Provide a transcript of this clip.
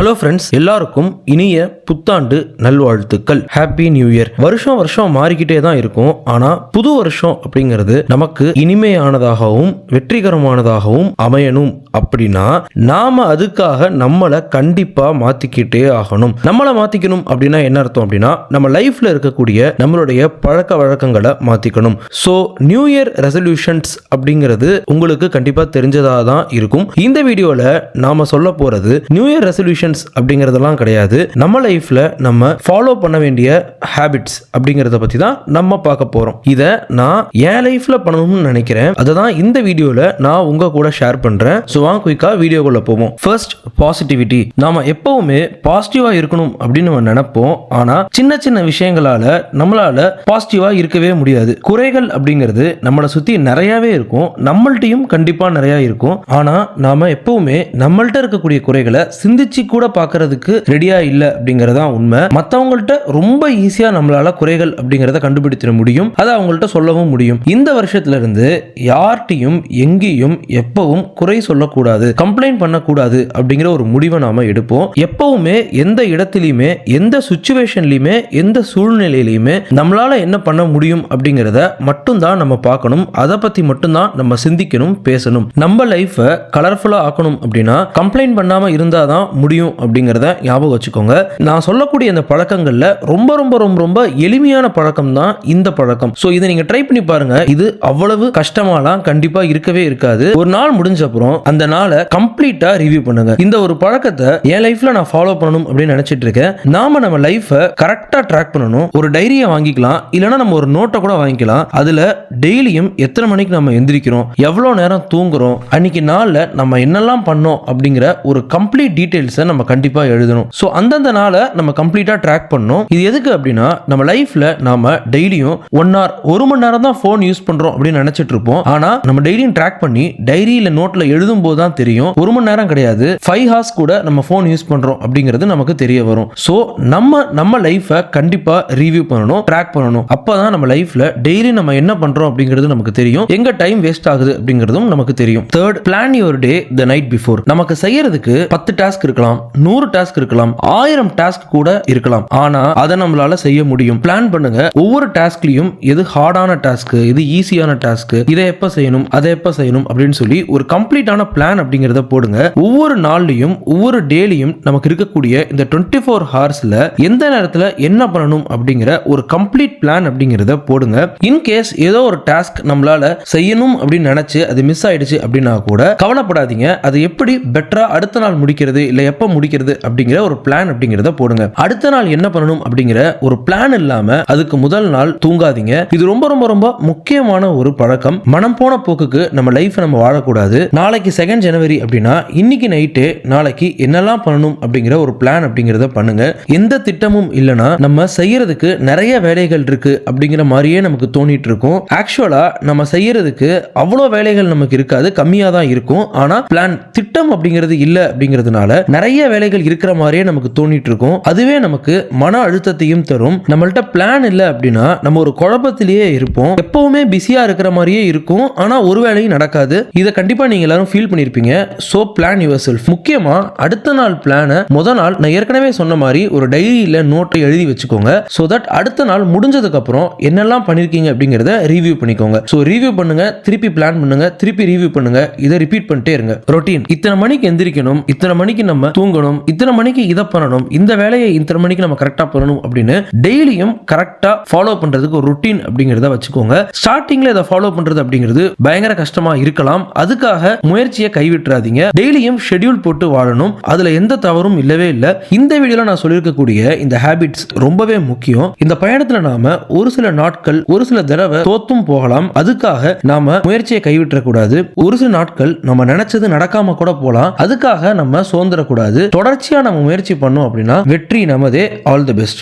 Hello friends, எல்லாருக்கும் இனிய புத்தாண்டு நல்வாழ்த்துக்கள். Happy new year. வருஷம் வருஷம் மாறிக்கிட்டே தான் இருக்கும். ஆனா புது வருஷம் அப்படிங்கிறது நமக்கு இனிமையானதாகவும் வெற்றிகரமானதாகவும் அமையணும் அப்படின்னா நாம அதுக்காக நம்மளை கண்டிப்பா மாத்திக்கிட்டே ஆகணும். நம்மளை மாத்திக்கணும் அப்படின்னா என்ன அர்த்தம் அப்படின்னா நம்ம லைஃப்ல இருக்கக்கூடிய நம்மளுடைய பழக்க வழக்கங்களை மாத்திக்கணும். ஸோ நியூ இயர் ரெசல்யூஷன்ஸ் அப்படிங்கிறது உங்களுக்கு கண்டிப்பா தெரிஞ்சதா தான் இருக்கும். இந்த வீடியோல நாம சொல்ல போறது நியூ இயர் ரெசல்யூஷன்ஸ் அப்படிங்கிறதெல்லாம் கிடையாது. நம்ம லைஃப்ல நம்ம ஃபாலோ பண்ண வேண்டிய ஹேபிட்ஸ் அப்படிங்கிறத பத்தி தான் நம்ம பார்க்க போறோம். இதை நான் என் லைஃப்ல பண்ணணும்னு நினைக்கிறேன். அதை தான் இந்த வீடியோல நான் உங்க கூட ஷேர் பண்றேன். ஸோ வாங்க குயிக்கா வீடியோக்குள்ள போவோம். First, positivity. நாம எப்பவுமே பாசிட்டிவா இருக்கணும் அப்படின்னு நம்ம நினைப்போம். ஆனா சின்ன சின்ன விஷயங்களால நம்மளால பாசிட்டிவா இருக்கவே முடியாது. குறைகள் அப்படிங்கிறது நம்மளை சுத்தி நிறையவே இருக்கும். நம்மள்ட்டையும் கண்டிப்பா நிறைய இருக்கும். ஆனா நாம எப்பவுமே நம்மள்ட்ட இருக்கக்கூடிய குறைகளை சிந்திச்சு கூட பார்க்கறதுக்கு ரெடியா இல்லை அப்படிங்கறதா உண்மை. மற்றவங்கள்ட்ட ரொம்ப ஈஸியா நம்மளால குறைகள் அப்படிங்கறத கண்டுபிடித்திட முடியும். அதை அவங்கள்ட்ட சொல்லவும் முடியும். இந்த வருஷத்துல இருந்து யார்ட்டையும் எங்கேயும் எப்பவும் குறை சொல்லக்கூடாது, கம்ப்ளைண்ட் பண்ணக்கூடாது அப்படிங்கிற ஒரு முடிவை நாம எடுப்போம். எப்பவுமே எந்த இடத்திலையுமே எந்த சுச்சுவேஷன்லையுமே எந்த சூழ்நிலையிலையுமே நம்மளால என்ன பண்ண முடியும் அப்படிங்கிறத மட்டும்தான் நம்ம பார்க்கணும். அதை பத்தி மட்டும்தான் நம்ம சிந்திக்கணும், பேசணும். நம்ம லைஃபை கலர்ஃபுல்லா ஆக்கணும் அப்படின்னா கம்ப்ளைண்ட் பண்ணாம இருந்தாதான் முடியும் அப்படிங்கறத ஞாபகம் வச்சுக்கோங்க. நான் சொல்லக்கூடிய இந்த பழக்கங்கள்ல ரொம்ப ரொம்ப ரொம்ப ரொம்ப எளிமையான பழக்கம் தான் இந்த பழக்கம். சோ இதை நீங்க ட்ரை பண்ணி பாருங்க. இது அவ்வளவு கஷ்டமாலாம் கண்டிப்பா இருக்கவே இருக்காது. ஒரு நாள் முடிஞ்ச அப்புறம் அந்த நாளை கம்ப்ளீட்டா ரிவ்யூ பண்ணுங்க. இந்த ஒரு பழக்கத்தை என் லைஃப்ல நான் ஃபாலோ பண்ணணும் அப்படின்னு நினைச்சிட்டு இருக்கேன். நாம நம்ம லைஃபை கரெக்டா ட்ராக் பண்ணணும். ஒரு டைரியை வாங்கிக்கலாம், இல்லைன்னா நம்ம ஒரு நோட்டை கூட வாங்கிக்கலாம். அதுல டெய்லியும் எத்தனை மணிக்கு நம்ம எந்திரிக்கிறோம், எவ்வளவு நேரம் தூங்குறோம், அன்னைக்கு நாள்ல நம்ம என்னெல்லாம் பண்ணோம் அப்படிங்கிற ஒரு கம்ப்ளீட் டீடைல்ஸை நம்ம கண்டிப்பா எழுதணும். சோ அந்தந்த நாளை நம்ம கம்ப்ளீட்டா ட்ராக் பண்ணணும். இது எதுக்கு அப்படின்னா நம்ம லைஃப்ல நாம டெய்லியும் 1 hour 1 மணி நேரம் தான் போன் யூஸ் பண்றோம் அப்படின்னு நினைச்சிட்டு இருப்போம். ஆனா நம்ம டெய்லியும் ட்ராக் பண்ணி டைரியில நோட்ல எழுதும் போது தான் தெரியும் 1 மணி நேரம் கிடையாது, 5 hours கூட நம்ம போன் யூஸ் பண்றோம் அப்படிங்கிறது நமக்கு தெரிய வரும். சோ நம்ம லைஃபை கண்டிப்பா ரிவ்யூ பண்ணணும், ட்ராக் பண்ணணும். அப்பதான் நம்ம லைஃப்ல டெய்லி நம்ம என்ன பண்றோம் அப்படிங்கிறது நமக்கு தெரியும். எங்க டைம் வேஸ்ட் ஆகுது அப்படிங்கிறதும் நமக்கு தெரியும். Third, plan your day the night before. நமக்கு செய்யறதுக்கு 10 டாஸ்க் இருக்கலாம், 100 டாஸ்க் இருக்கலாம், 1000 டாஸ்க் கூட இருக்கலாம். ஆனா அதை நம்மளால செய்ய முடியும். பிளான் பண்ணுங்க. ஒவ்வொரு டாஸ்க்லயும் எது ஹார்டான டாஸ்க், எது ஈஸியான டாஸ்க், இதை எப்ப செய்யணும், அதை எப்ப செய்யணும் அப்படின்னு சொல்லி ஒரு கம்ப்ளீட்டான பிளான் அப்படிங்கறத போடுங்க. ஒவ்வொரு நாள்லயும் ஒவ்வொரு டேலையும் நமக்கு இருக்கக்கூடிய இந்த 24 ஹவர்ஸ்ல எந்த நேரத்துல என்ன பண்ணணும் அப்படிங்கிற ஒரு கம்ப்ளீட் பிளான் அப்படிங்கறத போடுங்க. இன்கேஸ் ஏதோ ஒரு டாஸ்க் நம்மளால செய்யணும் அப்படின்னு நினைச்சு அது மிஸ் ஆயிடுச்சு அப்படின்னா கூட கவலைப்படாதீங்க. அது எப்படி பெட்டரா அடுத்த நாள் முடிக்கிறது, இல்ல எப்ப முடிக்கிறது அப்படிங்கிற ஒரு பிளான் அப்படிங்கறத போடுங்க. அடுத்த நாள் என்ன பண்ணணும் அப்படிங்கிற ஒரு பிளான் இல்லாம அதுக்கு முதல் நாள் தூங்காதீங்க. இது ரொம்ப ரொம்ப ரொம்ப முக்கியமான ஒரு பழக்கம். மனம் போன போக்குக்கு நம்ம லைஃப் நம்ம வாழக்கூடாது. நாளைக்கு 2 ஜனவரி அப்படின்னா இன்னைக்கு நைட்டே நாளைக்கு என்னெல்லாம் பண்ணணும் அப்படிங்கிற ஒரு பிளான் அப்படிங்கறத பண்ணுங்க. எந்த திட்டமும் இல்லைன்னா நம்ம செய்யறதுக்கு நிறைய வேலைகள் இருக்கு அப்படிங்கிற மாதிரியே நமக்கு தோணிட்டு இருக்கும். ஆக்சுவலா நம்ம செய்யறதுக்கு அவ்வளோ வேலைகள் நமக்கு இருக்காது, கம்மியா தான் இருக்கும். ஆனா பிளான், திட்டம் அப்படிங்கிறது இல்ல அப்படிங்கிறதுனால நிறைய வேலைகள் இருக்கிற மாதிரியே நமக்கு தோணிட்டு இருக்கும். அதுவே நமக்கு மன அழுத்தத்தையும் தரும். நம்மள்ட்ட பிளான் இல்லை அப்படின்னா நம்ம ஒரு குழப்பத்திலேயே இருப்போம். எப்பவுமே பிஸியா இருக்கிற மாதிரியே இருக்கும். ஆனா ஒரு வேலையும் நடக்காது. இதை கண்டிப்பா நீங்க எல்லாரும் ஃபீல் பண்ணிருப்பீங்க. So plan yourself. முக்கியமா அடுத்த நாள் பிளானை முதல் நாள் நான் ஏற்கனவே சொன்ன மாதிரி ஒரு டைரியில நோட்டை எழுதி வச்சுக்கோங்க. சோ தட் அடுத்த நாள் முடிஞ்சதுக்கு அப்புறம் என்னெல்லாம் பண்ணிருக்கீங்க அப்படிங்கறத ரிவ்யூ பண்ணிக்கோங்க. சோ ரிவ்யூ பண்ணுங்க, திருப்பி பிளான் பண்ணுங்க, திருப்பி ரிவ்யூ பண்ணுங்க. இதை ரிப்பீட் பண்ணிட்டே இருங்க. ரொட்டீன். இத்தனை மணிக்கு எந்திரிக்கணும், இத்தனை மணிக்கு நம்ம தூங்கணும், இத்தனை மணிக்கு இதை பண்ணணும், இந்த வேலையை இத்தனை மணிக்கு நம்ம கரெக்டா பண்ணணும் அப்படின்னு டெய்லியும் கரெக்டா ஃபாலோ பண்றதுக்கு ஒரு ரொட்டீன் அப்படிங்கறத வச்சுக்கோங்க. ஸ்டார்டிங்ல இதை ஃபாலோ பண்றது அப்படிங்கிறது பயங்கர கஷ்டமா இருக்கலாம். அதுக்காக முயற்சியை கைவிட்டுறாதீங்க. டெய்லியும் ஷெட்யூல் போட்டு வாழணும். அதுல எந்த தவறும் இல்லவே இல்லை. இந்த வீடியோல நான் சொல்லியிருக்கக்கூடிய இந்த ஹேபிட்ஸ் ரொம்பவே முக்கியம். இந்த பயணத்துல நாம ஒரு சில நாட்கள் ஒரு சில தடவை தோத்தும் போகலாம். அதுக்காக நாம முயற்சியை கைவிட்டக்கூடாது. ஒரு சில நாட்கள் நம்ம நினைச்சது நடக்காம கூட போலாம். அதுக்காக நம்ம சோர்ந்துடக்கூடாது. தொடர்ச்சியா நம்ம முயற்சி பண்ணோம் அப்படின்னா வெற்றி நமதே. All the best.